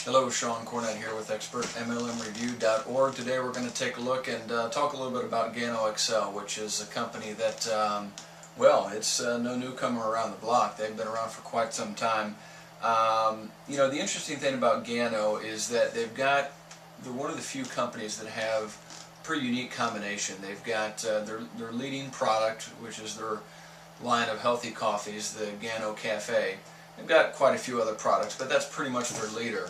Hello, Sean Cornett here with ExpertMLMReview.org. Today we're going to take a look and talk a little bit about GanoExcel, which is a company that, well, it's no newcomer around the block. They've been around for quite some time. The interesting thing about Gano is that they're one of the few companies that have a pretty unique combination. They've got their leading product, which is their line of healthy coffees, the Gano Cafe. They've got quite a few other products, but that's pretty much their leader.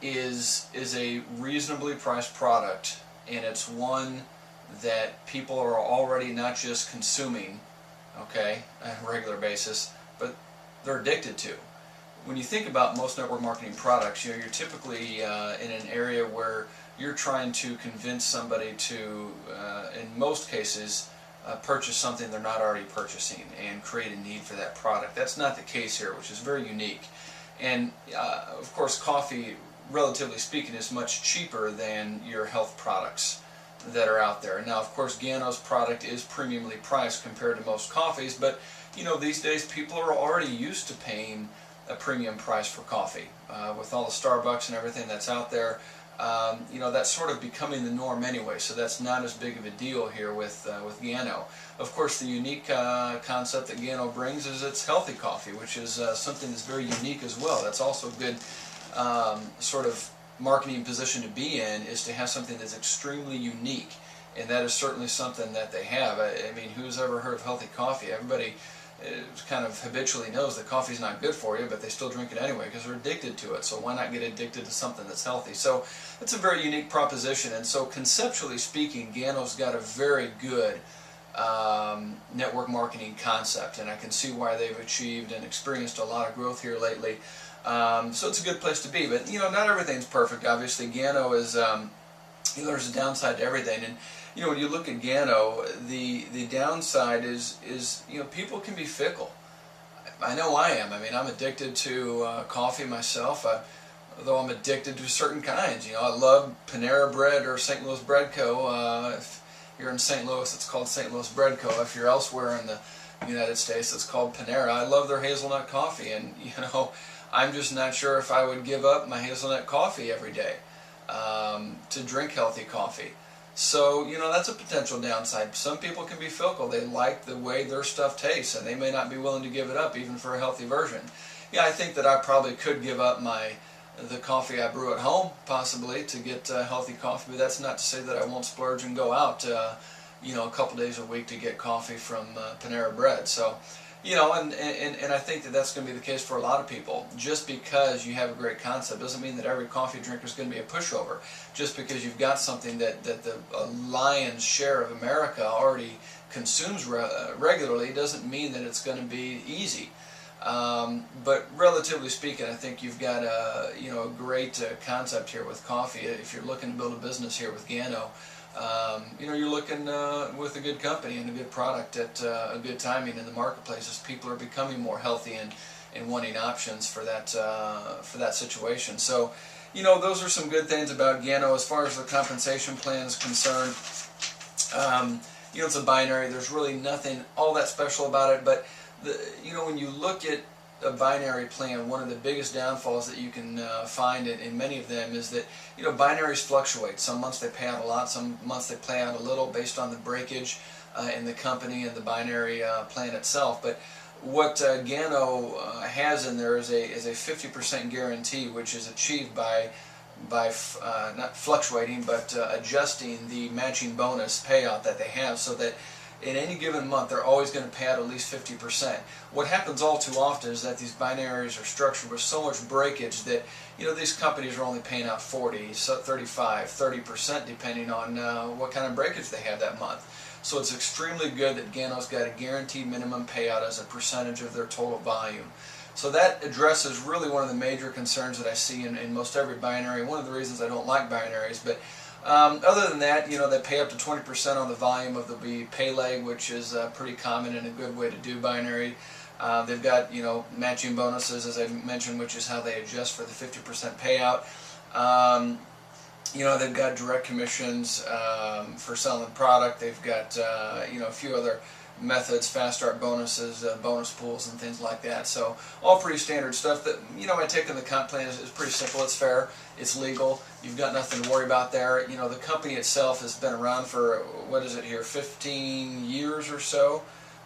Is a reasonably priced product, and it's one that people are already not just consuming, okay, on a regular basis, but they're addicted to. When you think about most network marketing products, you're typically in an area where you're trying to convince somebody to, in most cases, purchase something they're not already purchasing and create a need for that product. That's not the case here, which is very unique. And of course, coffee, relatively speaking, is much cheaper than your health products that are out there. Now, of course, Gano's product is premiumly priced compared to most coffees, but these days people are already used to paying a premium price for coffee. With all the Starbucks and everything that's out there, that's sort of becoming the norm anyway, so that's not as big of a deal here with Gano. Of course, the unique concept that Gano brings is its healthy coffee, which is something that's very unique as well. That's also a good sort of marketing position to be in, is to have something that's extremely unique, and that is certainly something that they have. I mean, who's ever heard of healthy coffee? Everybody kind of habitually knows that coffee's not good for you, but they still drink it anyway because they're addicted to it. So why not get addicted to something that's healthy? So it's a very unique proposition, and so conceptually speaking, Gano's got a very good network marketing concept, and I can see why they've achieved and experienced a lot of growth here lately. So it's a good place to be, but not everything's perfect. Obviously, Gano is there's a downside to everything, and when you look at Gano, the downside is people can be fickle. I know I am. I mean, I'm addicted to coffee myself, though I'm addicted to certain kinds. I love Panera Bread or St. Louis Bread Co. If you're in St. Louis, it's called St. Louis Bread Co. If you're elsewhere in the United States, it's called Panera. I love their hazelnut coffee, and I'm just not sure if I would give up my hazelnut coffee every day to drink healthy coffee. So, that's a potential downside. Some people can be fickle. They like the way their stuff tastes, and they may not be willing to give it up even for a healthy version. Yeah, I think that I probably could give up the coffee I brew at home, possibly, to get healthy coffee, but that's not to say that I won't splurge and go out, a couple days a week to get coffee from Panera Bread. So, and I think that that's going to be the case for a lot of people. Just because you have a great concept doesn't mean that every coffee drinker is going to be a pushover. Just because you've got something that the lion's share of America already consumes regularly doesn't mean that it's going to be easy. But relatively speaking, I think you've got a great concept here with coffee. If you're looking to build a business here with Gano, you're looking with a good company and a good product at a good timing in the marketplace, as people are becoming more healthy and wanting options for that situation. So, those are some good things about Gano. As far as the compensation plan is concerned, it's a binary. There's really nothing all that special about it, but when you look at a binary plan, one of the biggest downfalls that you can find in many of them is that binaries fluctuate. Some months they pay out a lot, some months they pay out a little based on the breakage in the company and the binary plan itself. But what Gano has in there is a 50% guarantee, which is achieved by not fluctuating, but adjusting the matching bonus payout that they have, so that in any given month they're always going to pay out at least 50%. What happens all too often is that these binaries are structured with so much breakage that these companies are only paying out 40, 35, 30% depending on what kind of breakage they have that month. So it's extremely good that Gano's got a guaranteed minimum payout as a percentage of their total volume. So that addresses really one of the major concerns that I see in most every binary. One of the reasons I don't like binaries, but other than that, they pay up to 20% on the volume of the pay leg, which is pretty common and a good way to do binary. They've got, matching bonuses, as I mentioned, which is how they adjust for the 50% payout. They've got direct commissions for selling product. They've got, a few other methods, fast start bonuses, bonus pools, and things like that. So all pretty standard stuff that, my take on the comp plan is pretty simple. It's fair, it's legal, you've got nothing to worry about there. The company itself has been around for, what is it here, 15 years or so?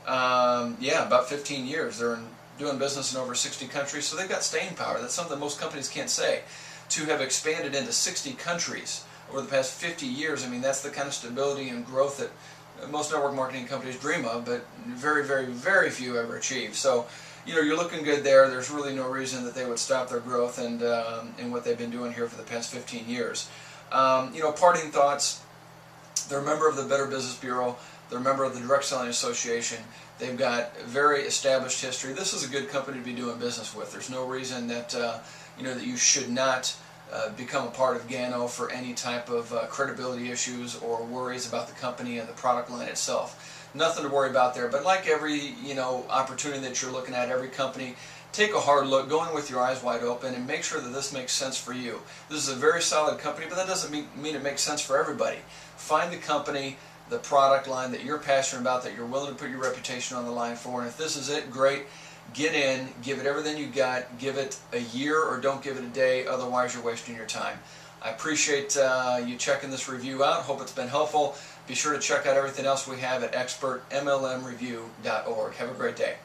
Yeah, about 15 years. They're doing business in over 60 countries, so they've got staying power. That's something most companies can't say. To have expanded into 60 countries over the past 50 years, I mean, that's the kind of stability and growth that most network marketing companies dream of, but very, very, very few ever achieve. So, you're looking good there. There's really no reason that they would stop their growth and what they've been doing here for the past 15 years. Parting thoughts. They're a member of the Better Business Bureau. They're a member of the Direct Selling Association. They've got very established history. This is a good company to be doing business with. There's no reason that that you should not become a part of Gano for any type of credibility issues or worries about the company and the product line itself. Nothing to worry about there. But like every opportunity that you're looking at, every company, take a hard look, go in with your eyes wide open, and make sure that this makes sense for you. This is a very solid company, but that doesn't mean it makes sense for everybody. Find the company, the product line that you're passionate about, that you're willing to put your reputation on the line for, and if this is it, great. Get in, give it everything you got, give it a year or don't give it a day, otherwise you're wasting your time. I appreciate you checking this review out. Hope it's been helpful. Be sure to check out everything else we have at expertmlmreview.org. Have a great day.